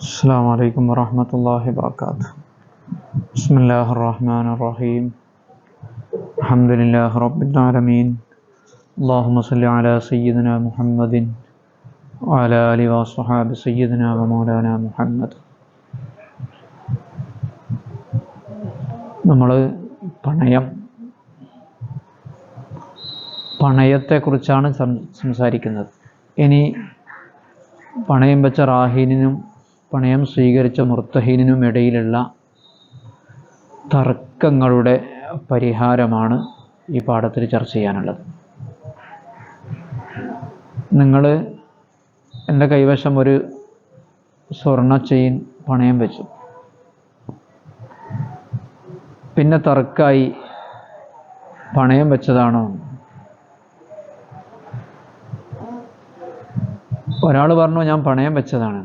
السلام عليكم ورحمة الله وبركاته. بسم الله الرحمن الرحيم. الحمد لله رب العالمين. اللهم صل على سيدنا محمد وعلى آله وصحبه سيدنا ومولانا محمد. നമ്മൾ പണയത്തെക്കുറിച്ചാണ് സംസാരിക്കുന്നത്. ഇനി പണയം വെച്ച റാഹീനിനും പണയം സ്വീകരിച്ച മുർത്തഹീനിനും ഇടയിലുള്ള തർക്കങ്ങളുടെ പരിഹാരമാണ് ഈ പാഠത്തിൽ ചർച്ച ചെയ്യാനുള്ളത്. നിങ്ങൾ എൻ്റെ കൈവശം ഒരു സ്വർണ്ണ ചെയിൻ പണയം വെച്ചു, പിന്നെ തർക്കമായി പണയം വെച്ചതാണോ? ഒരാൾ പറഞ്ഞു ഞാൻ പണയം വെച്ചതാണ്,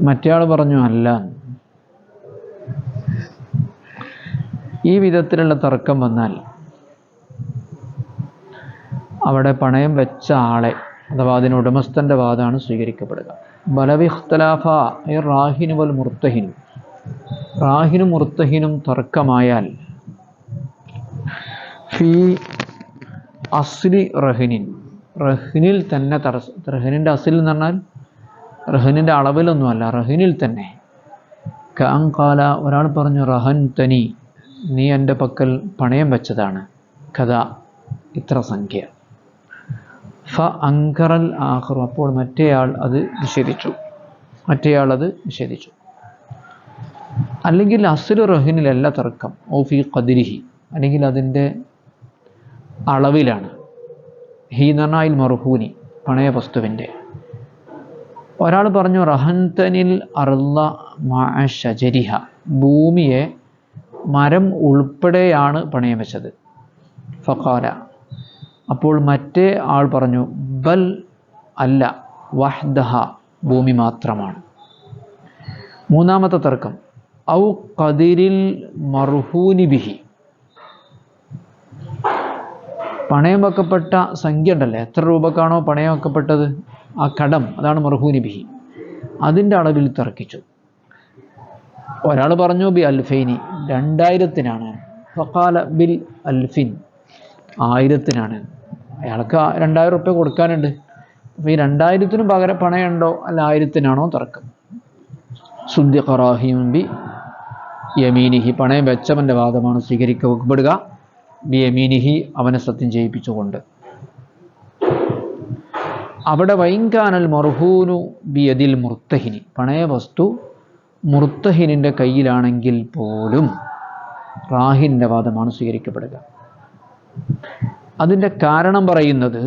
മറ്റേയാൾ പറഞ്ഞു അല്ല. ഈ വിധത്തിലുള്ള തർക്കം വന്നാൽ അവിടെ പണയം വെച്ച ആളെ അഥവാ അതിന് ഉടമസ്ഥൻ്റെ വാദമാണ് സ്വീകരിക്കപ്പെടുക. ബലവിഖ്തലാഫ റാഹിനു വൽ മുർത്തഹിനും, റാഹിനും മുർത്തഹിനും തർക്കമായാൽ ഫീ അസ്ലി റഹിനിൻ, റഹിനിൽ തന്നെ റഹിനിൻ്റെ അസിൽ എന്ന് പറഞ്ഞാൽ റഹിനിൻ്റെ അളവിലൊന്നുമല്ല, റഹിനിൽ തന്നെ. കാല ഒരാൾ പറഞ്ഞു റഹൻ തനി, നീ എൻ്റെ പക്കൽ പണയം വെച്ചതാണ് കഥ ഇത്ര സംഖ്യ. ഫ അങ്കറൽ ആഖിറു, അപ്പോൾ മറ്റേയാൾ അത് നിഷേധിച്ചു. അല്ലെങ്കിൽ അസ്ലു റഹിനിലല്ല തർക്കം, ഓ ഫി ഖദ്രിഹി, അല്ലെങ്കിൽ അതിൻ്റെ അളവിലാണ്. ഹി എന്ന് പറഞ്ഞാൽ മർഹൂനി, പണയ വസ്തുവിൻ്റെ. ഒരാൾ പറഞ്ഞു റഹന്തനിൽ അർള മഅ ശജരിഹ, ഭൂമിയെ മരം ഉൾപ്പെടെയാണ് പണയം വെച്ചത്. ഫഖാല, അപ്പോൾ മറ്റേ ആൾ പറഞ്ഞു ബൽ അല്ല, വഹ്ദഹ, ഭൂമി മാത്രമാണ്. മൂന്നാമത്തെ തർക്കം ഔ ഖദിരിൽ മർഹൂനി ബിഹി, പണയം വെക്കപ്പെട്ട സംഖ്യ ഉണ്ടല്ലേ, എത്ര രൂപക്കാണോ പണയം വെക്കപ്പെട്ടത് ആ കടം, അതാണ് മർഹൂനി ബിഹി, അതിൻ്റെ അളവിൽ തർക്കിച്ചു. ഒരാൾ പറഞ്ഞു ബി അൽഫൈനി, 2000-നാണ്. ഫഖാല ബിൽ അൽഫിൻ, 1000-നാണ്. അയാൾക്ക് 2000 റുപ്യ കൊടുക്കാനുണ്ട്. അപ്പോൾ ഈ 2000-നും പകരം പണയമുണ്ടോ അല്ല 1000-നാണോ തർക്കം. സുദ്ദിഖ റാഹിൻ ബി യമീനിഹി, പണയം വെച്ചവൻ്റെ വാദമാണ് സ്വീകരിക്കപ്പെടുക. ബി യമീനിഹി, അവനെ സത്യം ചെയ്യിപ്പിച്ചുകൊണ്ട്. അവിടെ വൈൻകാനൽ മർഹൂനു ബിയദിൽ മുർത്തഹിനി, പണയ വസ്തു മുർത്തഹിനിൻ്റെ കയ്യിലാണെങ്കിൽ പോലും റാഹിൻ്റെ വാദമാണ് സ്വീകരിക്കപ്പെടുക. അതിൻ്റെ കാരണം പറയുന്നത്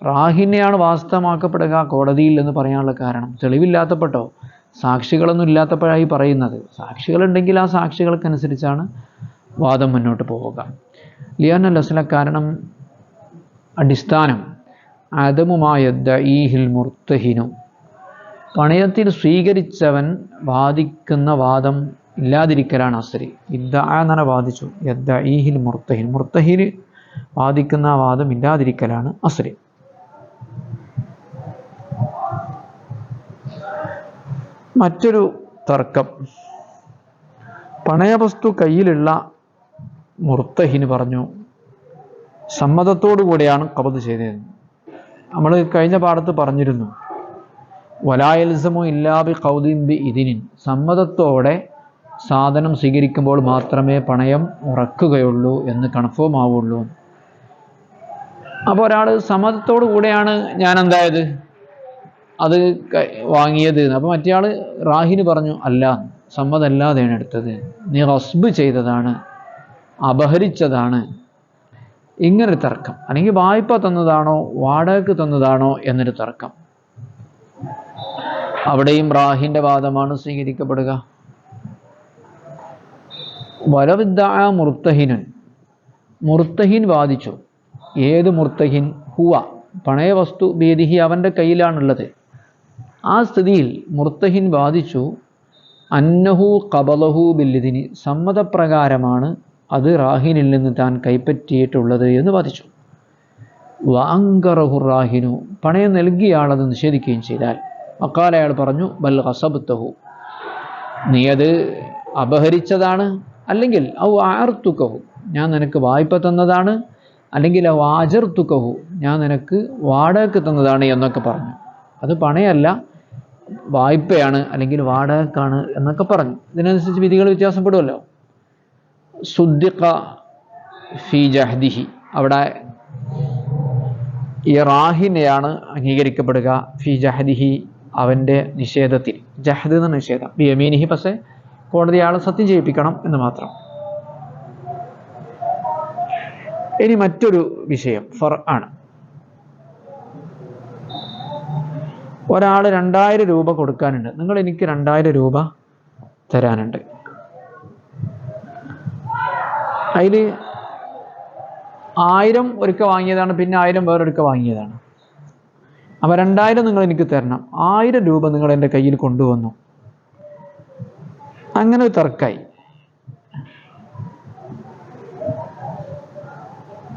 റാഹിനെയാണ് വാസ്തവമാക്കപ്പെടുക കോടതിയിൽ എന്ന് പറയാനുള്ള കാരണം തെളിവില്ലാത്തപ്പെട്ടോ സാക്ഷികളൊന്നും ഇല്ലാത്തപ്പോഴായി പറയുന്നത്. സാക്ഷികളുണ്ടെങ്കിൽ ആ സാക്ഷികൾക്കനുസരിച്ചാണ് വാദം മുന്നോട്ട് പോവുക. ലിയാനൽ അസ്ല, കാരണം അടിസ്ഥാനം അദമുമായദ്ദഈഹിൽ മുർത്തഹിനു, പണയത്തിൽ സ്വീകരിച്ചവൻ വാദിക്കുന്ന വാദം ഇല്ലാതിരിക്കലാണ് അസ്രി. ഇദ്ദഅ വാദിച്ചു, യദ്ദഈഹിൽ മുർത്തഹിൻ, മുർത്തഹിന് വാദിക്കുന്ന വാദം ഇല്ലാതിരിക്കലാണ് അസ്രി. മറ്റൊരു തർക്കം, പണയവസ്തു കയ്യിലുള്ള മുർത്തഹിന് പറഞ്ഞു സമ്മതത്തോടു കൂടെയാണ് ഖബ്ദ് ചെയ്തത്. നമ്മൾ കഴിഞ്ഞ പാഠത്ത് പറഞ്ഞിരുന്നു വലായൽസമു ഇല്ലാ ബി ഖൗദിൻ ബി ഇദിനിൻ, സമ്മതത്തോടെ സാധനം സ്വീകരിക്കുമ്പോൾ മാത്രമേ പണയം ഉറക്കുകയുള്ളൂ എന്ന് കൺഫേം ആവുള്ളൂ. അപ്പോൾ ഒരാൾ സമ്മതത്തോടു കൂടെയാണ് ഞാൻ എന്തായത് അത് വാങ്ങിയത്. അപ്പോൾ മറ്റേ ആൾ റാഹിന് പറഞ്ഞു അല്ല, സമ്മതമല്ലാതെയാണ് എടുത്തത്, നീ ഖസ്ബ് ചെയ്തതാണ്, അപഹരിച്ചതാണ്. ഇങ്ങനൊരു തർക്കം. അല്ലെങ്കിൽ വായ്പ തന്നതാണോ വാടകയ്ക്ക് തന്നതാണോ എന്നൊരു തർക്കം. അവിടെയും റാഹിൻ്റെ വാദമാണ് സ്വീകരിക്കപ്പെടുക. വലവിദ്ദഅ മുർത്തഹിനുൻ, മുർത്തഹിൻ വാദിച്ചു. ഏത് മുർത്തഹിൻ? ഹുവ, പണയ വസ്തു ബിയദിഹി, അവൻ്റെ കയ്യിലാണുള്ളത്. ആ സ്ഥിതിയിൽ മുർത്തഹിൻ വാദിച്ചു അന്നഹു ഖബലഹു ബില്ലിദിനി, സമ്മതപ്രകാരമാണ് അത് റാഹിനിൽ നിന്ന് താൻ കൈപ്പറ്റിയിട്ടുള്ളത് എന്ന് വാദിച്ചു. വഅങ്കറഹു റാഹിനു, പണയം നൽകിയ ആളത് നിഷേധിക്കുകയും ചെയ്താൽ വഖാല അയാൾ പറഞ്ഞു ബൽ ഖസബ്തഹു, നീ അത് അപഹരിച്ചതാണ്, അല്ലെങ്കിൽ ഔ ആർത്തുക്കഹു, ഞാൻ നിനക്ക് വായ്പ തന്നതാണ്, അല്ലെങ്കിൽ ഔ ആജർത്തുക്കഹു, ഞാൻ നിനക്ക് വാടകയ്ക്ക് തന്നതാണ് എന്നൊക്കെ പറഞ്ഞു. അത് പണയല്ല, വായ്പയാണ് അല്ലെങ്കിൽ വാടകക്കാണ് എന്നൊക്കെ പറഞ്ഞു. ഇതിനനുസരിച്ച് വിധികൾ വ്യത്യാസപ്പെടുമല്ലോ. സുദ്ദിഖ ഫി ജഹ്ദിഹി, അവിടെ ഈ റാഹിനെയാണ് അംഗീകരിക്കപ്പെടുക. ഫി ജഹദിഹി, അവൻ്റെ നിഷേധത്തിൽ. ജഹദ് എന്ന നിഷേധം. ബി യമീനിഹി, പക്ഷേ കോടതി ആളെ സത്യം ചെയ്യിപ്പിക്കണം എന്ന് മാത്രം. ഇനി മറ്റൊരു വിഷയം ഫർ ആണ്. ഒരാൾ 2000 രൂപ കൊടുക്കാനുണ്ട്, നിങ്ങൾ എനിക്ക് 2000 രൂപ തരാനുണ്ട്. അതിൽ 1000 ഒരിക്കൽ വാങ്ങിയതാണ്, പിന്നെ 1000 വേറൊരിക്കൽ വാങ്ങിയതാണ്. അപ്പോൾ 2000 നിങ്ങൾ എനിക്ക് തരണം, 1000 രൂപ നിങ്ങൾ എൻ്റെ കയ്യിൽ കൊണ്ടുവന്നു. അങ്ങനെ ഒരു തർക്കമായി.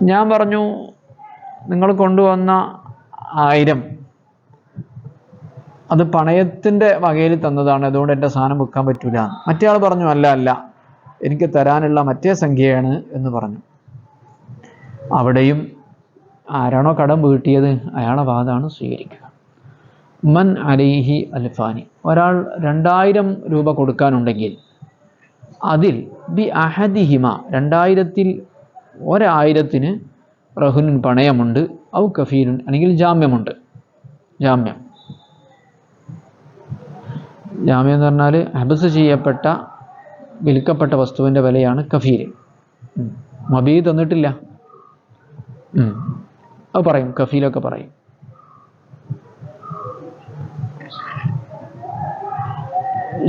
ഞാൻ പറഞ്ഞു നിങ്ങൾ കൊണ്ടുവന്ന 1000 അത് പണയത്തിൻ്റെ വകയിൽ തന്നതാണ്, അതുകൊണ്ട് എൻ്റെ സാധനം വിൽക്കാൻ പറ്റൂല. മറ്റേ ആൾ പറഞ്ഞു അല്ല, എനിക്ക് തരാനുള്ള മറ്റേ സംഖ്യയാണ് എന്ന് പറഞ്ഞു. അവിടെയും ആരാണോ കടം വീട്ടിയത് അയാളെ വാദമാണ് സ്വീകരിക്കുക. മൻ അലൈഹി അൽഫാനി, ഒരാൾ 2000 രൂപ കൊടുക്കാനുണ്ടെങ്കിൽ അതിൽ ബി അഹദിഹിമ, 2000-ൽ 1000-ന് റഹുനുൻ പണയമുണ്ട്, ഔ കഫീലുൻ, അല്ലെങ്കിൽ ജാമ്യമുണ്ട്. ജാമ്യം എന്ന് പറഞ്ഞാൽ ഹബസ് ചെയ്യപ്പെട്ട വിൽക്കപ്പെട്ട വസ്തുവിൻ്റെ വിലയാണ് കഫീൽ. മബീ തന്നിട്ടില്ല, അത് പറയും, കഫീലൊക്കെ പറയും.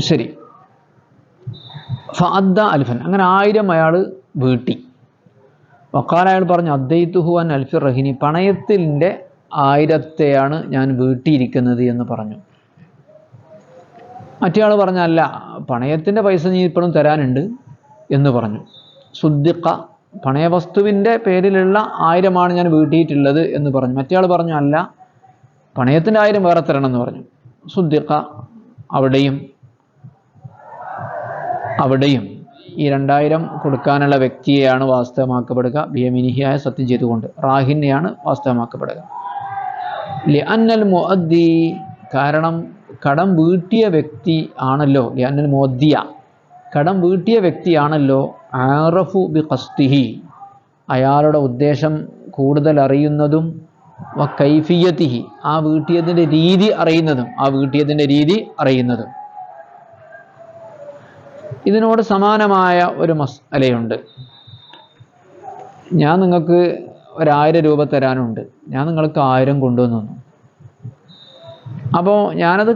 ശരി, ഫഅദ്ദ അൽഫൻ, അങ്ങനെ 1000 അയാൾ വീട്ടി. വഖാല, അയാൾ പറഞ്ഞു അദ്ദൈതുഹു അൻ അൽഫി റഹിനി, പണയത്തിൻ്റെ 1000-ത്തെയാണ് ഞാൻ വീട്ടിയിരിക്കുന്നത് എന്ന് പറഞ്ഞു. മറ്റേ ആൾ പറഞ്ഞല്ല, പണയത്തിൻ്റെ പൈസ നീ ഇപ്പോഴും തരാനുണ്ട് എന്ന് പറഞ്ഞു. സുദ്ദിഖ, പണയവസ്തുവിൻ്റെ പേരിലുള്ള 1000 ഞാൻ വീട്ടിയിട്ടുള്ളത് എന്ന് പറഞ്ഞു. മറ്റേ ആൾ പറഞ്ഞു അല്ല, പണയത്തിൻ്റെ 1000 വേറെ തരണം എന്ന് പറഞ്ഞു. സുദ്ദിഖ, അവിടെയും ഈ 2000 കൊടുക്കാനുള്ള വ്യക്തിയെയാണ് വാസ്തവമാക്കപ്പെടുക, ബിയമിനിഹിയായ സത്യം ചെയ്തുകൊണ്ട്. റാഹിനെയാണ് വാസ്തവമാക്കപ്പെടുക. ലിഅന്നൽ മുഅദ്ദി, കാരണം കടം വീട്ടിയ വ്യക്തി ആണല്ലോ, ലിഅന്നൽ മുഅദ്ദിയ, കടം വീട്ടിയ വ്യക്തിയാണല്ലോ, ആറഫു ബി ഖസ്ദിഹി, അയാളുടെ ഉദ്ദേശം കൂടുതൽ അറിയുന്നതും, വ കൈഫിയത്തിഹി, ആ വീട്ടിയതിൻ്റെ രീതി അറിയുന്നതും. ഇതിനോട് സമാനമായ ഒരു മസ്അലയുണ്ട്. ഞാൻ നിങ്ങൾക്ക് 1000 രൂപ തരാനുണ്ട്, ഞാൻ നിങ്ങൾക്ക് 1000 കൊണ്ടുവന്നു. അപ്പോൾ ഞാനത്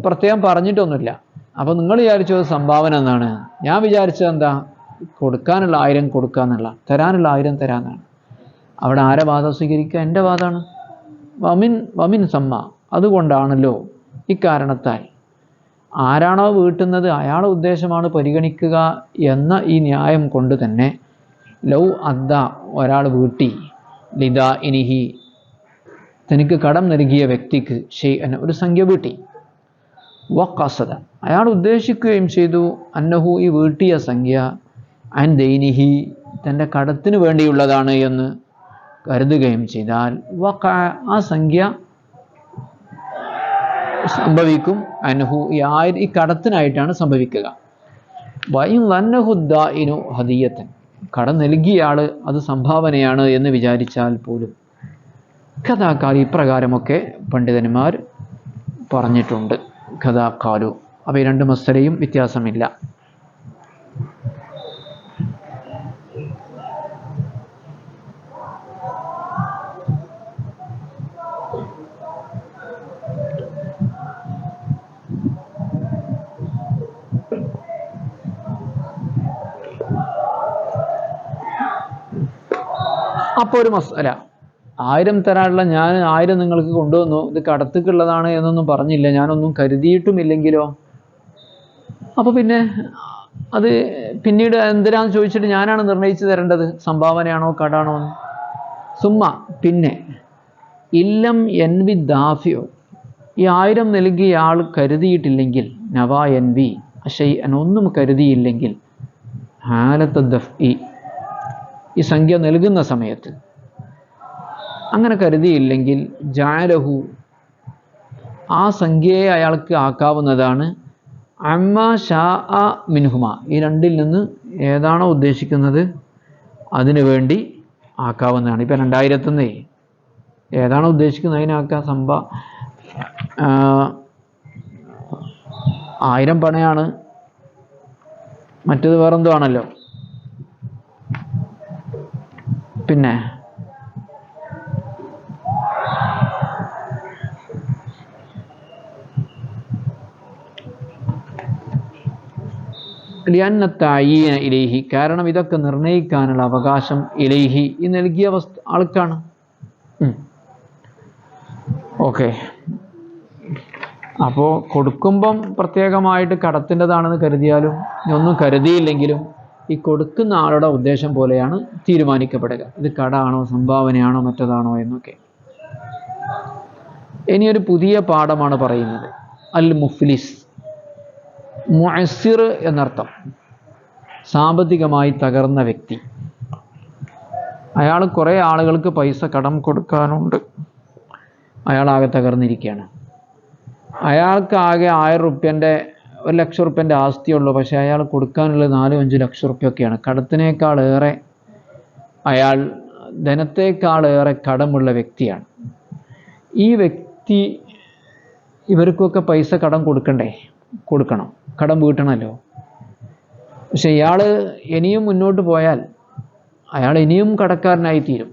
പ്രത്യേകം പറഞ്ഞിട്ടൊന്നുമില്ല. അപ്പോൾ നിങ്ങൾ വിചാരിച്ചത് സംഭാവന എന്നാണ്, ഞാൻ വിചാരിച്ചത് എന്താ, കൊടുക്കാനുള്ള 1000 കൊടുക്കാന്നുള്ള, തരാനുള്ള 1000 തരാന്നാണ്. അവിടെ ആരെ വാദം സ്വീകരിക്കുക? എൻ്റെ വാദമാണ്. വമിൻ സമ്മ, അതുകൊണ്ടാണല്ലോ, ഇക്കാരണത്താൽ ആരാണോ വീട്ടുന്നത് അയാളുടെ ഉദ്ദേശമാണ് പരിഗണിക്കുക എന്ന ഈ ന്യായം കൊണ്ട് തന്നെ ലൗ അദ്ദ, ഒരാൾ വീട്ടി, ലിദാ ഇനിഹി, തനിക്ക് കടം നൽകിയ വ്യക്തിക്ക് ഷെയ്അൻ, ഒരു സംഖ്യ വീട്ടി, വഖസദ, അയാൾ ഉദ്ദേശിക്കുകയും ചെയ്തു, അന്നഹു, ഈ വീട്ടിയ സംഖ്യ, അൻ ദൈനിഹി, തൻ്റെ കടത്തിന് വേണ്ടിയുള്ളതാണ് എന്ന് കരുതുകയും ചെയ്താൽ, ആ സംഖ്യ സംഭവിക്കും. അൻഹു, ഈ കടത്തിനായിട്ടാണ് സംഭവിക്കുക. വഇൻ ലന്നഹു ദാഇനു ഹദിയത്തൻ, കടം നൽകിയ ആൾ അത് സംഭാവനയാണ് എന്ന് വിചാരിച്ചാൽ പോലും. കഥാകാലു, ഇപ്രകാരമൊക്കെ പണ്ഡിതന്മാർ പറഞ്ഞിട്ടുണ്ട്. കഥാകാലു, അപ്പോൾ ഈ 2 മസ്അലയും വ്യത്യാസമില്ല. അപ്പോൾ ഒരു മസ്അല, 1000 തരാനുള്ള ഞാൻ 1000 നിങ്ങൾക്ക് കൊണ്ടുവന്നു, ഇത് കടത്തിക്കുള്ളതാണ് എന്നൊന്നും പറഞ്ഞില്ല, ഞാനൊന്നും കരുതിയിട്ടുമില്ലെങ്കിലോ? അപ്പോൾ പിന്നെ അത് പിന്നീട് എന്തിനാന്ന് ചോദിച്ചിട്ട് ഞാനാണ് നിർണയിച്ചു തരേണ്ടത്, സംഭാവനയാണോ കടാണോ എന്ന്. സുമ്മ, പിന്നെ ഇല്ലം എൻവി ദാഫിയോ, ഈ 1000 നൽകിയ ആൾ കരുതിയിട്ടില്ലെങ്കിൽ, നവായൻവി അശൈഅൻ ഒന്നും കരുതിയില്ലെങ്കിൽ, ഹാലത്ത് ദഫ്ഇ ഈ സംഖ്യ നൽകുന്ന സമയത്ത് അങ്ങനെ കരുതിയില്ലെങ്കിൽ, ജഅലഹു ആ സംഖ്യയെ അയാൾക്ക് ആക്കാവുന്നതാണ്, അമ്മ ഷാഅ മിൻഹുമ ഈ രണ്ടിൽ നിന്ന് ഏതാണോ ഉദ്ദേശിക്കുന്നത് അതിനു വേണ്ടി ആക്കാവുന്നതാണ്. ഇപ്പം 2000 ഏതാണോ ഉദ്ദേശിക്കുന്നത് അതിനാക്കാം. 1000 പണയാണ്, മറ്റത് വേറെന്തോ ആണല്ലോ. പിന്നെ ലിയന്ന തഅയീന ഇലൈഹി കാരണം ഇതൊക്കെ നിർണ്ണയിക്കാനുള്ള അവകാശം ഇലൈഹി ഈ നൽകിയ ആൾക്കാണ്. ഓക്കെ, അപ്പോൾ കൊടുക്കുമ്പം പ്രത്യേകമായിട്ട് കടത്തിൻ്റെതാണെന്ന് കരുതിയാലും ഒന്നും കരുതിയില്ലെങ്കിലും ഈ കൊടുക്കുന്ന ആളുടെ ഉദ്ദേശം പോലെയാണ് തീരുമാനിക്കപ്പെടുക. ഇത് കടമാണോ സംഭാവനയാണോ മറ്റതാണോ എന്നൊക്കെ. ഇനിയൊരു പുതിയ പാഠമാണ് പറയുന്നത്. അൽ മുഫ്ലിസ്, മുഅസ്സിർ എന്നർത്ഥം, സാമ്പത്തികമായി തകർന്ന വ്യക്തി. അയാൾ കുറേ ആളുകൾക്ക് പൈസ കടം കൊടുക്കാനുണ്ട്. അയാളാകെ തകർന്നിരിക്കുകയാണ്. അയാൾക്ക് ആകെ 1000 റുപ്യൻ്റെ 1 ലക്ഷം റുപ്യൻ്റെ ആസ്തിയുള്ളൂ. പക്ഷേ അയാൾ കൊടുക്കാനുള്ളത് 4-5 ലക്ഷം റുപ്യൊക്കെയാണ്. കടത്തിനേക്കാളേറെ അയാൾ ധനത്തേക്കാളേറെ കടമുള്ള വ്യക്തിയാണ്. ഈ വ്യക്തി ഇവർക്കൊക്കെ പൈസ കടം കൊടുക്കണ്ടേ? കൊടുക്കണം, കടം വീട്ടണമല്ലോ. പക്ഷെ ഇയാൾ ഇനിയും മുന്നോട്ട് പോയാൽ അയാൾ ഇനിയും കടക്കാരനായി തീരും.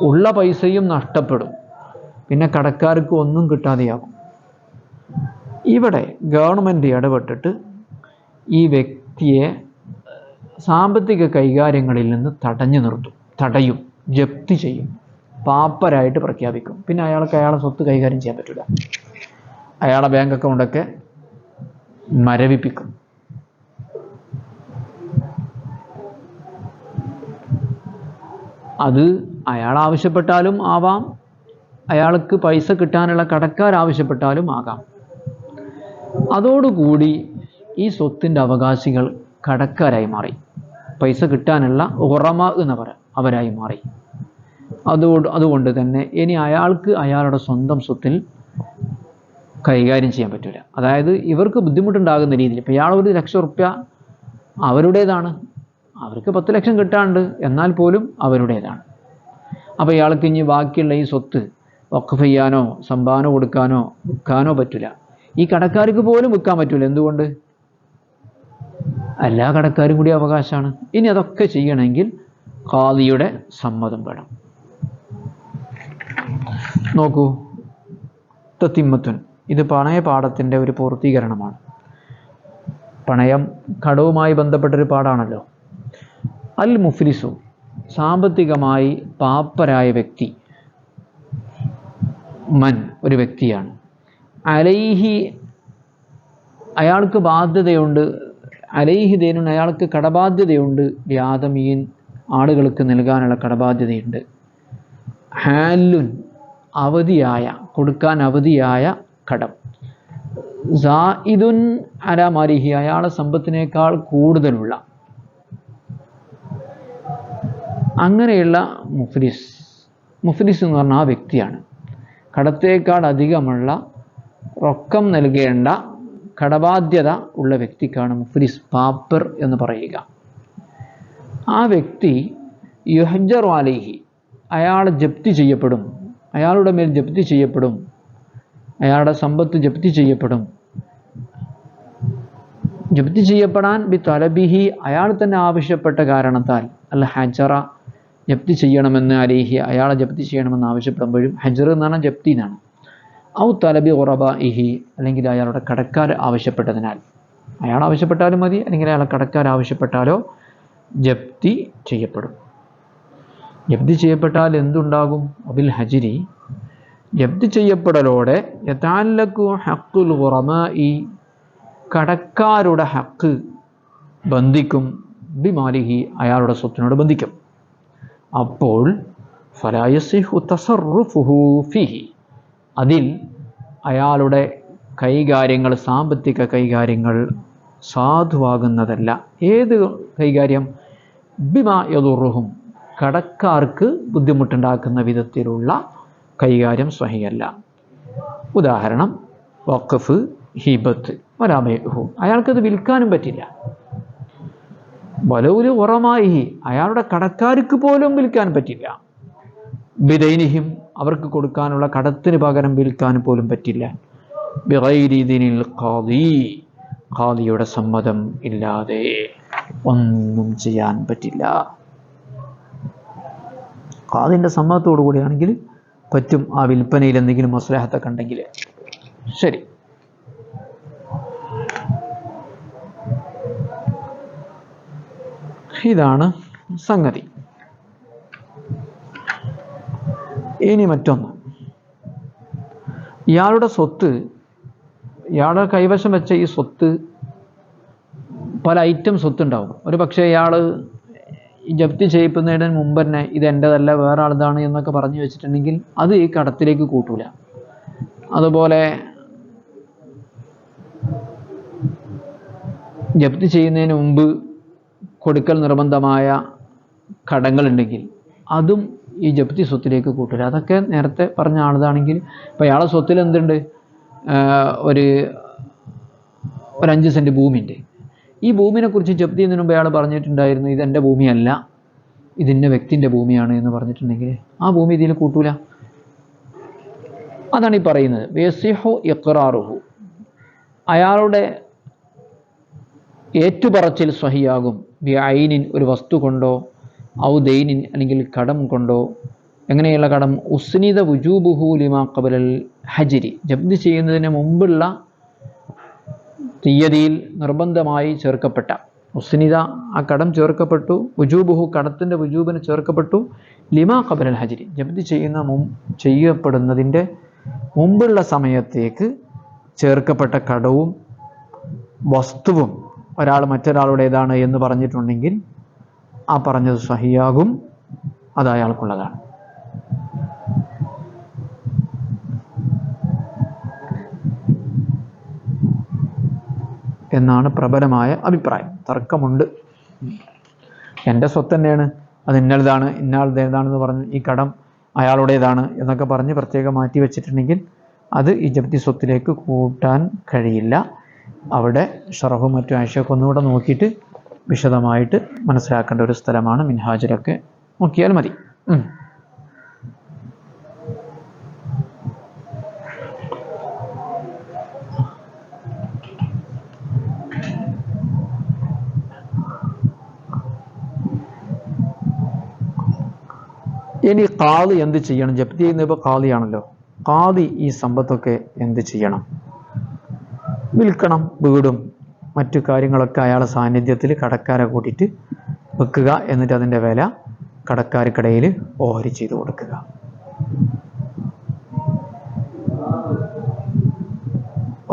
ഉള്ള പൈസയും നഷ്ടപ്പെടും. പിന്നെ കടക്കാർക്ക് ഒന്നും കിട്ടാതെയാകും. ഇവിടെ ഗവൺമെൻറ് ഇടപെട്ടിട്ട് ഈ വ്യക്തിയെ സാമ്പത്തിക കൈകാര്യങ്ങളിൽ നിന്ന് തടയും, ജപ്തി ചെയ്യും, പാപ്പരായിട്ട് പ്രഖ്യാപിക്കും. പിന്നെ അയാൾക്ക് അയാളെ സ്വത്ത് കൈകാര്യം ചെയ്യാൻ പറ്റില്ല. അയാളെ ബാങ്ക് അക്കൗണ്ടൊക്കെ മരവിപ്പിക്കും. അത് അയാൾ ആവശ്യപ്പെട്ടാലും ആവാം, അയാൾക്ക് പൈസ കിട്ടാനുള്ള കടക്കാരാവശ്യപ്പെട്ടാലും ആകാം. അതോടുകൂടി ഈ സ്വത്തിൻ്റെ അവകാശികൾ കടക്കാരായി മാറി. പൈസ കിട്ടാനുള്ള ഉറമ എന്ന് പറയാം, അവരായി മാറി. അതുകൊണ്ട് തന്നെ ഇനി അയാൾക്ക് അയാളുടെ സ്വന്തം സ്വത്തിൽ കൈകാര്യം ചെയ്യാൻ പറ്റില്ല. അതായത് ഇവർക്ക് ബുദ്ധിമുട്ടുണ്ടാകുന്ന രീതിയിൽ. ഇപ്പോൾ ഇയാൾ 1 ലക്ഷം റുപ്യ അവരുടേതാണ്, അവർക്ക് 10 ലക്ഷം കിട്ടാണ്ട്, എന്നാൽ പോലും അവരുടേതാണ്. അപ്പോൾ ഇയാൾക്ക് ഇനി ബാക്കിയുള്ള ഈ സ്വത്ത് വഖഫ് ചെയ്യാനോ സംഭാവന കൊടുക്കാനോ വിൽക്കാനോ പറ്റില്ല. ഈ കടക്കാർക്ക് പോലും വിൽക്കാൻ പറ്റില്ല. എന്തുകൊണ്ട്? എല്ലാ കടക്കാരും കൂടി അവകാശമാണ്. ഇനി അതൊക്കെ ചെയ്യണമെങ്കിൽ ഖാദിയുടെ സമ്മതം വേണം. നോക്കൂ, തത്തിമ്മത്തുൻ, ഇത് പണയ പാഠത്തിൻ്റെ ഒരു പൂർത്തീകരണമാണ്. പണയം കടവുമായി ബന്ധപ്പെട്ടൊരു പാഠാണല്ലോ. അൽ മുഫ്ലിസു, സാമ്പത്തികമായി പാപ്പരായ വ്യക്തി, മൻ ഒരു വ്യക്തിയാണ്, അലൈഹി അയാൾക്ക് ബാധ്യതയുണ്ട്, അലൈഹി ദേനുൻ അയാൾക്ക് കടബാധ്യതയുണ്ട്, ലിയാദമീൻ ആളുകൾക്ക് നൽകാനുള്ള കടബാധ്യതയുണ്ട്, ഹാലുൻ അവധിയായ കൊടുക്കാൻ അവധിയായ കടം, സായിദുൻ അലാ മാലിഹി അയാളെ സമ്പത്തിനേക്കാൾ കൂടുതലുള്ള, അങ്ങനെയുള്ള മുഫ്ലിസ് എന്ന് പറഞ്ഞാൽ ആ വ്യക്തിയാണ്. കടത്തേക്കാൾ അധികമുള്ള റൊക്കം നൽകേണ്ട കടബാധ്യത ഉള്ള വ്യക്തിക്കാണ് മുഫ്ലിസ്, പാപ്പർ എന്ന് പറയുക. ആ വ്യക്തി യുഹ്ജറു അലൈഹി അയാൾ ജപ്തി ചെയ്യപ്പെടും, അയാളുടെ മേൽ ജപ്തി ചെയ്യപ്പെടും, അയാളുടെ സമ്പത്ത് ജപ്തി ചെയ്യപ്പെടും. ജപ്തി ചെയ്യപ്പെടാൻ ബി തലബിഹി അയാൾ തന്നെ ആവശ്യപ്പെട്ട കാരണത്താൽ, അല്ല ഹജറ ജപ്തി ചെയ്യണമെന്ന് അലൈഹി അയാളെ ജപ്തി ചെയ്യണമെന്ന് ആവശ്യപ്പെടുമ്പോഴും, ഹജർ എന്ന് പറഞ്ഞാൽ ജപ്തി എന്നാണ്. ഔ തലബി ഖുറബാഇഹി അല്ലെങ്കിൽ അയാളുടെ കടക്കാർ ആവശ്യപ്പെട്ടതിനാൽ, അയാൾ ആവശ്യപ്പെട്ടാലും മതി, അല്ലെങ്കിൽ അയാളെ കടക്കാർ ആവശ്യപ്പെട്ടാലോ ജപ്തി ചെയ്യപ്പെടും. ജപ്തി ചെയ്യപ്പെട്ടാൽ എന്തുണ്ടാകും? അബിൽ ഹജിരി ജപ്തി ചെയ്യപ്പെടലോടെ യതഅല്ലഖു ഹഖ്ഖുൽ ഖുറമാഇ കടക്കാരുടെ ഹക്ക് ബന്ധിക്കും, ബിമാലിഹി അയാളുടെ സ്വത്തിനോട് ബന്ധിക്കും. അപ്പോൾ ഫലാ യസിഹു തസറുഫുഹു ഫീഹി അതിൽ അയാളുടെ കൈകാര്യങ്ങൾ, സാമ്പത്തിക കൈകാര്യങ്ങൾ സാധുവാകുന്നതല്ല. ഏത് കൈകാര്യം? ബിമാ യദുറുഹും, കടക്കാർക്ക് ബുദ്ധിമുട്ടുണ്ടാക്കുന്ന വിധത്തിലുള്ള കൈകാര്യം സ്വഹിയല്ല. ഉദാഹരണം വഖഫ്, ഹിബത്ത്, വലാബൈഹു, അയാൾക്കത് വിൽക്കാനും പറ്റില്ല. വലൗലു ഉറമായി, അയാളുടെ കടക്കാർക്ക് പോലും വിൽക്കാൻ പറ്റില്ല. ബിദൈനിഹിം, അവർക്ക് കൊടുക്കാനുള്ള കടത്തിന് പകരം വിൽക്കാൻ പോലും പറ്റില്ല. ബിഗൈരി ദിനിൽ ഖാദി, ഖാദിയുടെ സമ്മതം ഇല്ലാതെ ഒന്നും ചെയ്യാൻ പറ്റില്ല. ഖാദിന്റെ സമ്മതത്തോടു കൂടിയാണെങ്കിൽ പറ്റും ആ വിൽപ്പനയിൽ എന്തെങ്കിലും മസ്ലഹത്തൊക്കെ ഉണ്ടെങ്കിൽ. ശരി, ഇതാണ് സംഗതി. ഇനി മറ്റൊന്ന്, ഇയാളുടെ സ്വത്ത്, ഇയാളുടെ കൈവശം വെച്ച ഈ സ്വത്ത് പല ഐറ്റം സ്വത്തുണ്ടാവും. ഒരു പക്ഷേ ഇയാൾ ജപ്തി ചെയ്യിക്കുന്നതിന് മുമ്പ് തന്നെ ഇത് എൻ്റെതല്ല വേറെ ആളതാണ് എന്നൊക്കെ പറഞ്ഞു വെച്ചിട്ടുണ്ടെങ്കിൽ അത് ഈ കടത്തിലേക്ക് കൂട്ടൂല. അതുപോലെ ജപ്തി ചെയ്യുന്നതിന് മുമ്പ് കൊടുക്കൽ നിർബന്ധമായ കടങ്ങളുണ്ടെങ്കിൽ അതും ഈ ജപ്തി സ്വത്തിലേക്ക് കൂട്ടില്ല. അതൊക്കെ നേരത്തെ പറഞ്ഞ ആളതാണെങ്കിൽ, ഇപ്പോൾ അയാളെ സ്വത്തിൽ എന്തുണ്ട്? ഒരു 5 സെൻറ്റ് ഭൂമിയുണ്ട്. ഈ ഭൂമിനെ കുറിച്ച് ജപ്തി ചെയ്യുന്നതിന് മുമ്പ് അയാൾ പറഞ്ഞിട്ടുണ്ടായിരുന്നു ഇതെൻ്റെ ഭൂമിയല്ല, ഇതിൻ്റെ വ്യക്തിൻ്റെ ഭൂമിയാണ് എന്ന് പറഞ്ഞിട്ടുണ്ടെങ്കിൽ ആ ഭൂമി ഇതിൽ കൂട്ടൂല. അതാണ് ഈ പറയുന്നത്. വേസിഹു ഇഖ്റാറുഹു, അയാളുടെ ഏറ്റുപറച്ചിൽ സ്വഹിയാകും. ബി ഐനിൻ, ഒരു വസ്തു കൊണ്ടോ, ഔ ദൈനിൻ, അല്ലെങ്കിൽ കടം കൊണ്ടോ. എങ്ങനെയുള്ള കടം? ഉസ്നിദ വുജൂബുഹു ലിമാ ഖബലൽ ഹജ്രി, ജപ്തി ചെയ്യുന്നതിന് മുമ്പുള്ള തീയതിയിൽ നിർബന്ധമായി ചേർക്കപ്പെട്ട, ഉസ്നിദ ആ കടം ചേർക്കപ്പെട്ടു, വുജൂബുഹു കടത്തിൻ്റെ വുജൂബിന് ചേർക്കപ്പെട്ടു, ലിമാ ഖബലൽ ഹജ്രി ജപ്തി ചെയ്യപ്പെടുന്നതിൻ്റെ മുമ്പുള്ള സമയത്തേക്ക് ചേർക്കപ്പെട്ട കടവും വസ്തുവും ഒരാൾ മറ്റൊരാളുടേതാണ് എന്ന് പറഞ്ഞിട്ടുണ്ടെങ്കിൽ ആ പറഞ്ഞത് സഹിയാകും, അത് അയാൾക്കുള്ളതാണ്. എന്നാണ് പ്രബലമായ അഭിപ്രായം. തർക്കമുണ്ട്. എൻ്റെ സ്വത്ത് തന്നെയാണ്, അത് ഇന്നതാണ് ഇന്നാളുടേതാണെന്ന് പറഞ്ഞ് ഈ കടം അയാളുടേതാണ് എന്നൊക്കെ പറഞ്ഞ് പ്രത്യേകം മാറ്റി വെച്ചിട്ടുണ്ടെങ്കിൽ അത് ഈ ജപ്തി സ്വത്തിലേക്ക് കൂട്ടാൻ കഴിയില്ല. അവിടെ ഷറഹും മറ്റു ആശയൊക്കെ ഒന്നുകൂടെ നോക്കിയിട്ട് വിശദമായിട്ട് മനസ്സിലാക്കേണ്ട ഒരു സ്ഥലമാണ്. മിൻഹാജിലൊക്കെ നോക്കിയാൽ മതി. ഇനി ഖാദി എന്ത് ചെയ്യണം? ജപ്തി ചെയ്യുന്ന ഇപ്പോൾ ഖാദിയാണല്ലോ. ഖാദി ഈ സമ്പത്തൊക്കെ എന്ത് ചെയ്യണം? വിൽക്കണം. വീടും മറ്റു കാര്യങ്ങളൊക്കെ അയാളുടെ സാന്നിധ്യത്തിൽ കടക്കാരെ കൂട്ടിയിട്ട് വെക്കുക. എന്നിട്ട് അതിൻ്റെ വില കടക്കാർക്കിടയിൽ ഓഹരി ചെയ്ത് കൊടുക്കുക.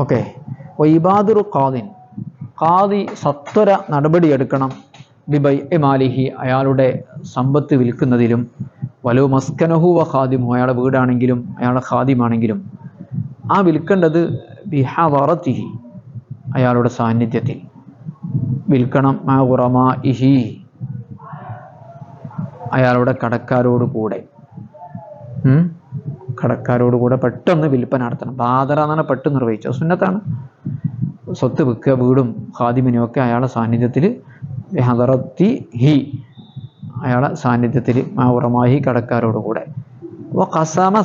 ഓക്കെ. വൈബാദുറു ഖാദിൻ, ഖാദി സത്വര നടപടിയെടുക്കണം. ബിബൈ മാലിഹി, അയാളുടെ സമ്പത്ത് വിൽക്കുന്നതിലും. വലോ മസ്കനഹു വ ഖാദിമു, അയാളുടെ വീടാണെങ്കിലും അയാളുടെ ഖാദിമാണെങ്കിലും ആ വിൽക്കേണ്ടത് ബിഹദറതിഹി, അയാളുടെ സാന്നിധ്യത്തിൽ വിൽക്കണം. മാ ഖുറമാഇഹി, അയാളുടെ കടക്കാരോട് കൂടെ പെട്ടെന്ന് വിൽപ്പന നടത്തണം. ബാദറ എന്നാണ് പെട്ടെന്ന് നിർവഹിച്ചത്, സുന്നത്താണ്. സ്വത്ത് വിൽക്കുക, വീടും ഖാദിമിനും ഒക്കെ അയാളുടെ സാന്നിധ്യത്തിൽ, ബിഹദറതിഹി അയാളെ സാന്നിധ്യത്തിൽ, മാ ഖുറമാഇഹി കടക്കാരോട് കൂടെ. വ ഖസമ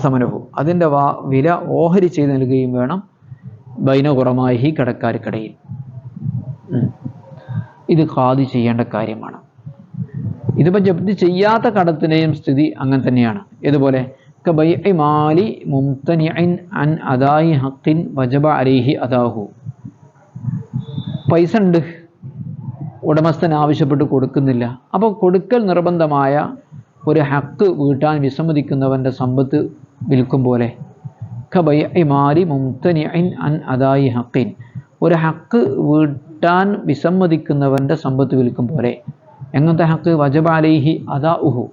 സമനഹു, അതിൻ്റെ വില ഓഹരി ചെയ്ത് നൽകുകയും വേണം. ബൈന ഖുറമാഇഹി, കടക്കാർക്കിടയിൽ. ഇത് ഖാദി ചെയ്യേണ്ട കാര്യമാണ്. ഇതിപ്പോൾ ജപ്തി ചെയ്യാത്ത കടത്തിൻ്റെയും സ്ഥിതി അങ്ങനെ തന്നെയാണ്. ഇതുപോലെ കബൈഇ മാലി മുംതനിഇൻ അൻ അദായി ഹഖിൻ വജബ അലൈഹി അദാഹു, പൈസ ഉണ്ട്, ഉടമസ്ഥൻ ആവശ്യപ്പെട്ട് കൊടുക്കുന്നില്ല. അപ്പോൾ കൊടുക്കൽ നിർബന്ധമായ ഒരു ഹക്ക് വീട്ടാൻ വിസമ്മതിക്കുന്നവൻ്റെ സമ്പത്ത് വിൽക്കും പോലെ. കബൈഇ മാലി മുംതനിഇൻ അൻ അദായി ഹഖിൻ, ഒരു ഹക്ക് വീട്ടാൻ വിസമ്മതിക്കുന്നവൻ്റെ സമ്പത്ത് വിൽക്കും പോലെ. എങ്ങനത്തെ ഹക്ക്? വജബ അലൈഹി അദാഉഹു,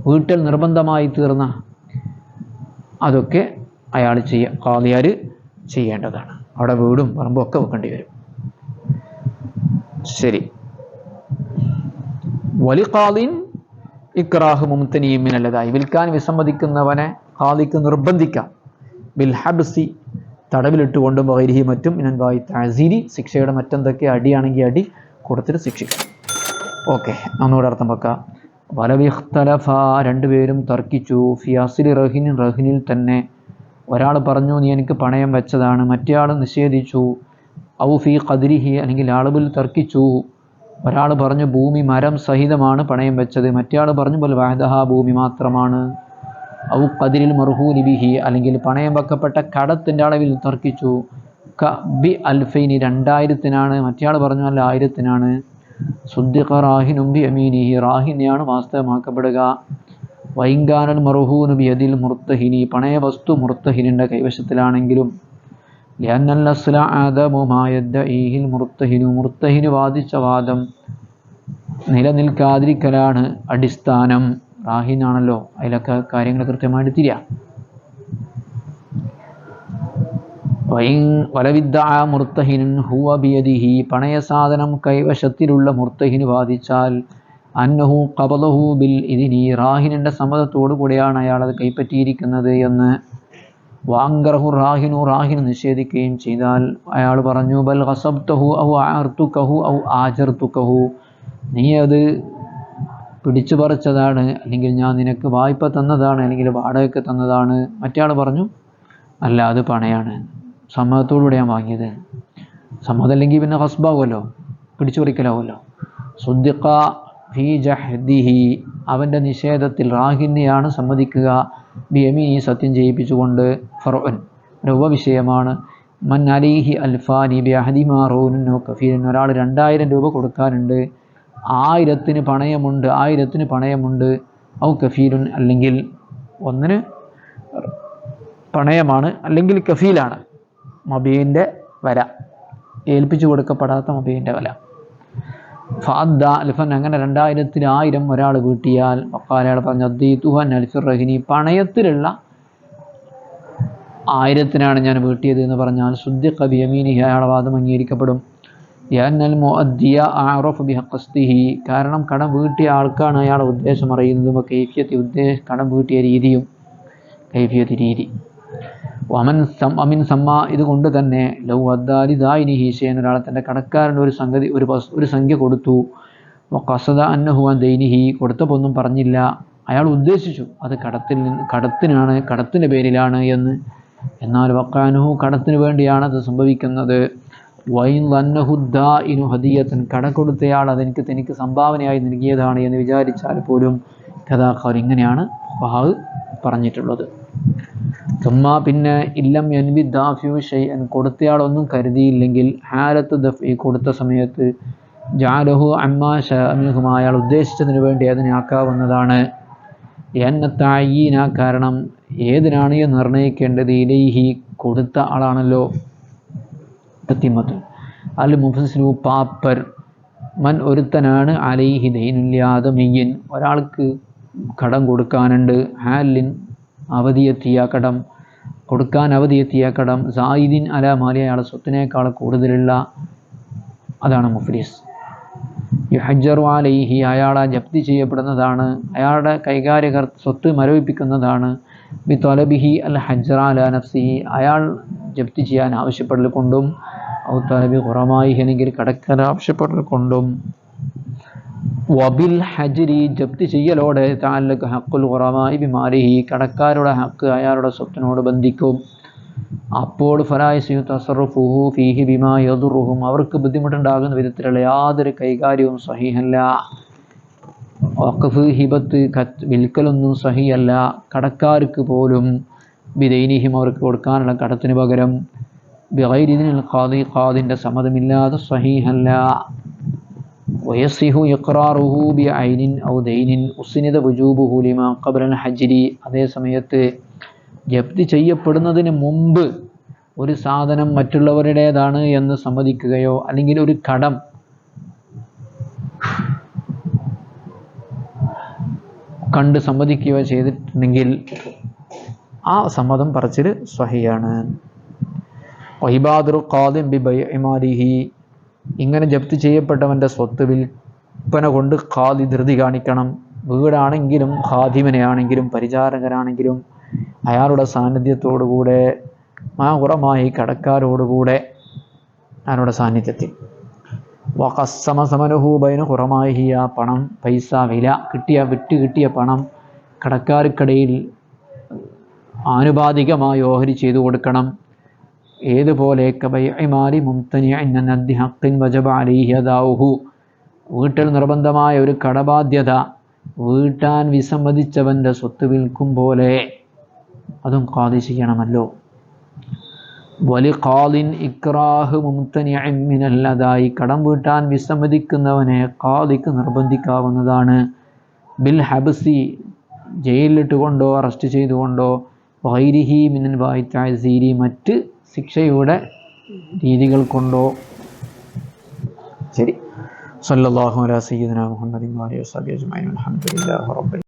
വീട്ടൽ നിർബന്ധമായി തീർന്ന, അതൊക്കെ അയാൾ ഖാദിയാർ ചെയ്യേണ്ടതാണ്. അവിടെ വീടും പറമ്പും ഒക്കെ വെക്കേണ്ടി വരും. ശരി. വലിഖാദിൻ ഇക്റാഹു മുംതനിയിൻ മിനല്ലദായി, വിൽക്കാൻ വിസമ്മതിക്കുന്നവനെ ഖാദിക്ക് നിർബന്ധിക്കാം. ബിൽ ഹബ്സി, തടവിലിട്ടുകൊണ്ടും വഗൈരിഹി, മറ്റും മിനൻവായി തഅസീരി, ശിക്ഷയുടെ മറ്റെന്തൊക്കെ, അടിയാണെങ്കിൽ അടി കൊടുത്തിട്ട് ശിക്ഷിക്കും. ഓക്കെ, ഒന്നുകൂടെ അർത്ഥം വെക്കാം. വലവിഖ്തലഫ, രണ്ടുപേരും തർക്കിച്ചു, ഫി അസ്ലി റഹിനിൻ, റഹിനിൽ തന്നെ. ഒരാൾ പറഞ്ഞു നീ എനിക്ക് പണയം വെച്ചതാണ്, മറ്റേ ആൾ നിഷേധിച്ചു. ഔ ഫി ഖദ്രിഹി, അല്ലെങ്കിൽ അളവിൽ തർക്കിച്ചു. ഒരാൾ പറഞ്ഞു ഭൂമി മരം സഹിതമാണ് പണയം വെച്ചത്, മറ്റേ ആൾ പറഞ്ഞു ബൽ വഹദഹ, ഭൂമി മാത്രമാണ്. ഔ ഖദ്രിൽ മർഹൂനി ബിഹി, അല്ലെങ്കിൽ പണയം വെക്കപ്പെട്ട കടത്തിൻ്റെ അളവിൽ തർക്കിച്ചു. ക ബി അൽഫൈനി, 2000-നാണ്, മറ്റേ ആൾ പറഞ്ഞു അല്ല 1000-നാണ്. സുദ്ദിഖ റാഹിനും ബി അമീനിഹി, റാഹിനെയാണ് വാസ്തവമാക്കപ്പെടുക. വൈങ്കാനൽ മർഹൂനു ബിയദിൽ മുർത്തഹിനി, പണയ വസ്തു മുർത്തഹിനിൻ്റെ കൈവശത്തിലാണെങ്കിലും. ലിഅന്നൽ അസ്ല അദമു മാ യദ്ദഈഹിൽ മുർത്തഹിനു, മുർത്തഹിന് വാദിച്ച വാദം നിലനിൽക്കാതിരിക്കലാണ് അടിസ്ഥാനം. റാഹിനാണല്ലോ, അതിലൊക്കെ കാര്യങ്ങൾ കൃത്യമായിട്ട് തിരിയാം. വലവിദ്ദഅ മുർത്തഹിനുൻ ഹുവ ബിയദിഹി, പണയ സാധനം കൈവശത്തിലുള്ള മുർത്തഹിന് വാദിച്ചാൽ അന്നഹു ഖബദഹു ബിൽ ഇദ്നി, റാഹിനിൻ്റെ സമ്മതത്തോടു കൂടിയാണ് അയാൾ അത് കൈപ്പറ്റിയിരിക്കുന്നത് എന്ന്. വാങ്കറഹു റാഹിനു, റാഹിന് നിഷേധിക്കുകയും ചെയ്താൽ അയാൾ പറഞ്ഞു ബൽ ഖസബ്തഹു ഔ അഅർതുകഹു ഔ ആജർതുകഹു, നീ അത് പിടിച്ചു പറിച്ചതാണ്, അല്ലെങ്കിൽ ഞാൻ നിനക്ക് വായ്പ തന്നതാണ്, അല്ലെങ്കിൽ വാടകയ്ക്ക് തന്നതാണ്. മറ്റേ ആൾ പറഞ്ഞു അല്ല അത് പണയാണ്, സമ്മതത്തോടുകൂടി ഞാൻ വാങ്ങിയത്. സമ്മതം അല്ലെങ്കിൽ പിന്നെ ഖസ്ബാവുമല്ലോ, പിടിച്ചു പറിക്കലാവുമല്ലോ. സുദ്ദിഖ ഫി ജഹ്ദിഹി, അവൻ്റെ നിഷേധത്തിൽ റാഹിനെയാണ് സമ്മതിക്കുക. ബിയമീനി, സത്യം ചെയ്യിപ്പിച്ചുകൊണ്ട്. ഫർഉൻ, ഒരു ഉപവിഷയമാണ്. മൻ അലൈഹി അൽഫാനി ബി അഹദി മാറൂനു കഫീലൻ, ഒരാൾ 2000 രൂപ കൊടുക്കാനുണ്ട്, 1000-ന് പണയമുണ്ട്. ഔ കഫീലുൻ, അല്ലെങ്കിൽ ഒന്നിന് പണയമാണ്, അല്ലെങ്കിൽ കഫീലാണ്, മബീൻ്റെ വല, ഏൽപ്പിച്ചു കൊടുക്കപ്പെടാത്ത മബീൻ്റെ വല. ഫഅദ്ദ അൽഫൻ, അങ്ങനെ 2000-ൽ 1000 ഒരാൾ വീട്ടിയാൽ വഖാല, പറഞ്ഞു അദ്ദീതുഹൻ അൽഫിർ റഹിനി, പണയത്തിലുള്ള 1000-നാണ് ഞാൻ വീട്ടിയത് എന്ന് പറഞ്ഞാൽ സുദ്ദിഖ ബിയമീനിഹി, അയാളെ വാദം അംഗീകരിക്കപ്പെടും. യഅന്നൽ മുഅദ്ദിയ അഅറഫു ബിഖസ്ദിഹി, കാരണം കടം വീട്ടിയ ആൾക്കാണ് അയാളുടെ ഉദ്ദേശം അറിയുന്നതും കൈഫിയത്തി, കടം വീട്ടിയ രീതിയും കൈഫിയത്തി രീതി. അമിൻ സമ്മ, ഇതുകൊണ്ട് തന്നെ ലൗ അദ്ദാലി ദായിനിഹി ഷൈഅൻ, ഒരാൾ തൻ്റെ കടക്കാരൻ്റെ ഒരു സംഖ്യ കൊടുത്തു. വഖസദ അന്നഹു അൻ ദൈനിഹി, കൊടുത്തപ്പോൾ ഒന്നും പറഞ്ഞില്ല, അയാൾ ഉദ്ദേശിച്ചു അത് കടത്തിനാണ്, കടത്തിൻ്റെ പേരിലാണ് എന്ന്. എന്നാൽ വഖാനഹു, കടത്തിന് വേണ്ടിയാണ് അത് സംഭവിക്കുന്നത്. വൈൻ ലന്നഹു ദാഇനു ഹദിയത്തൻ, കട കൊടുത്തയാൾ അതെനിക്ക് തനിക്ക് സംഭാവനയായി നൽകിയതാണ് എന്ന് വിചാരിച്ചാൽ പോലും കഥാഖർ, ഇങ്ങനെയാണ് വഹാബ് പറഞ്ഞിട്ടുള്ളത്. പിന്നെ ഇല്ലം യൻവി ദാഫിഉ ഷൈഅൻ, കൊടുത്തയാളൊന്നും കരുതിയില്ലെങ്കിൽ ഹാലത്ത് ദഫ്ഇ, കൊടുത്ത സമയത്ത് ജഅലഹു അമ്മാ ശാഅ മിൻഹു, അയാൾ ഉദ്ദേശിച്ചതിന് വേണ്ടി അതിനെ ആക്കാവുന്നതാണ്. യന്ന തഅയീന, കാരണം ഏതിനാണ് നിർണ്ണയിക്കേണ്ടത്, ഇലൈഹി, കൊടുത്ത ആളാണല്ലോ. തത്തിമത്ത് അൽ മുഫസ്സിലു, പാപ്പർ. മൻ, ഒരുത്തനാണ്, അലൈഹി ദൈനുൽ ആദമിയ്യിൻ, ഒരാൾക്ക് കടം കൊടുക്കാനുണ്ട്. ഹാലിൻ, അവധിയെത്തിയ കടം, കൊടുക്കാൻ അവധിയെത്തിയ കടം. സായിദിൻ അല മാലി, അയാളുടെ സ്വത്തിനേക്കാൾ കൂടുതലുള്ള, അതാണ് മുഫ്ലിസ്. യുഹജ്ജറു അലൈഹി, അയാളെ ജപ്തി ചെയ്യപ്പെടുന്നതാണ്, അയാളുടെ സ്വത്ത് മരവിപ്പിക്കുന്നതാണ്. ബി ത്വലബിഹി അൽ ഹജ്റ അല നഫ്സിഹി, അയാൾ ജപ്തി ചെയ്യാൻ ആവശ്യപ്പെടൽ കൊണ്ടും. ഔ ത്വലബി ഖുറമായി, അല്ലെങ്കിൽ കടക്കാർ ആവശ്യപ്പെടൽ കൊണ്ടും. വബിൽ ഹജ്രി, ജപ്തി ചെയ്യലോടെ തഅല്ലഖ ഹഖുൽ ഖുറമായി ബിമാലിഹി, കടക്കാരുടെ ഹക്ക് അയാളുടെ സ്വത്തിനോട് ബന്ധിക്കും. അപ്പോൾ ഫലായസിയു തസറുഫുഹു ഫീഹി ബിമാ യദുറുഹും, അവർക്ക് ബുദ്ധിമുട്ടുണ്ടാകുന്ന വിധത്തിലുള്ള യാതൊരു കൈകാര്യവും സഹീഹല്ല. വഖഫ്, ഹിബത്ത്, വിൽക്കലൊന്നും സഹിയല്ല, കടക്കാർക്ക് പോലും. ബിദൈനിഹിം, അവർക്ക് കൊടുക്കാനുള്ള കടത്തിന് പകരം. ബിഗൈരി ഇദ്നിൽ ഖാദി, ഖാദിൻ്റെ സമ്മതമില്ലാതെ സഹീഹല്ല. വയസിഹു ഇഖ്റാറുഹു ബിഐനിൻ ഔ ദൈനിൻ ഉസ്നിദ വുജൂബുഹു ലിമാ ഖബ്ലൽ ഹജ്രി, അതേ സമയത്ത് ജപ്തി ചെയ്യപ്പെടുന്നതിന് മുമ്പ് ഒരു സാധനം മറ്റുള്ളവരുടേതാണ് എന്ന് സമ്മതിക്കുകയോ, അല്ലെങ്കിൽ ഒരു കടം കണ്ട് സമ്മതിക്കുകയോ ചെയ്തിട്ടുണ്ടെങ്കിൽ ആ സമ്മതം പറച്ചിൽ സ്വഹിയാണ്. വഹിബാദുൽ ഖാദിം ബി ബൈഇ മാലിഹി, ഇങ്ങനെ ജപ്തി ചെയ്യപ്പെട്ടവൻ്റെ സ്വത്ത് വിൽപ്പന കൊണ്ട് ഖാദി ധൃതി കാണിക്കണം. വീടാണെങ്കിലും ഖാദിമിനെയാണെങ്കിലും പരിചാരകനാണെങ്കിലും അയാളുടെ സാന്നിധ്യത്തോടുകൂടെ മാഹുറമായി കടക്കാരോടുകൂടെ അയാളുടെ സാന്നിധ്യത്തിൽ വഖസ്സമ സമനഹു ബൈന ഹുറമാഹി, ആ പണം പൈസ വില കിട്ടിയ പണം കടക്കാർക്കിടയിൽ ആനുപാതികമായി ഓഹരി ചെയ്തു കൊടുക്കണം. ഏതുപോലെ കബൈഇമാലി മുംതനിഇൻ അൻ അദ്ദി ഹഖ്ഖിൻ വജബ അലൈഹി അദാഉഹു, വീട്ടിൽ നിർബന്ധമായ ഒരു കടബാധ്യത വീട്ടാൻ വിസമ്മതിച്ചവൻ്റെ സ്വത്ത് വിൽക്കും പോലെ അതും ഖാദി ചെയ്യണമല്ലോ. വലി ഖാദിൻ ഇക്റാഹ് മുംതനിഇൻ മിനൽ അദായി, കടം വീട്ടാൻ വിസമ്മതിക്കുന്നവനെ ഖാദിക്ക് നിർബന്ധിക്കാവുന്നതാണ്. ബിൽ ഹബ്സി, ജയിലിലിട്ടുകൊണ്ടോ അറസ്റ്റ് ചെയ്തുകൊണ്ടോ, വൈരിഹി മിനൻ വായി തഅസീരി, മറ്റ് ശിക്ഷയുടെ രീതികൾ കൊണ്ടോ. ശരി. സല്ലല്ലാഹു അലാ സയ്യിദിനാ മുഹമ്മദിൻ വഅലിഹി വസഹ്ബിഹി അജ്മഈൻ. അൽഹംദുലില്ലാഹി റബ്ബിൽ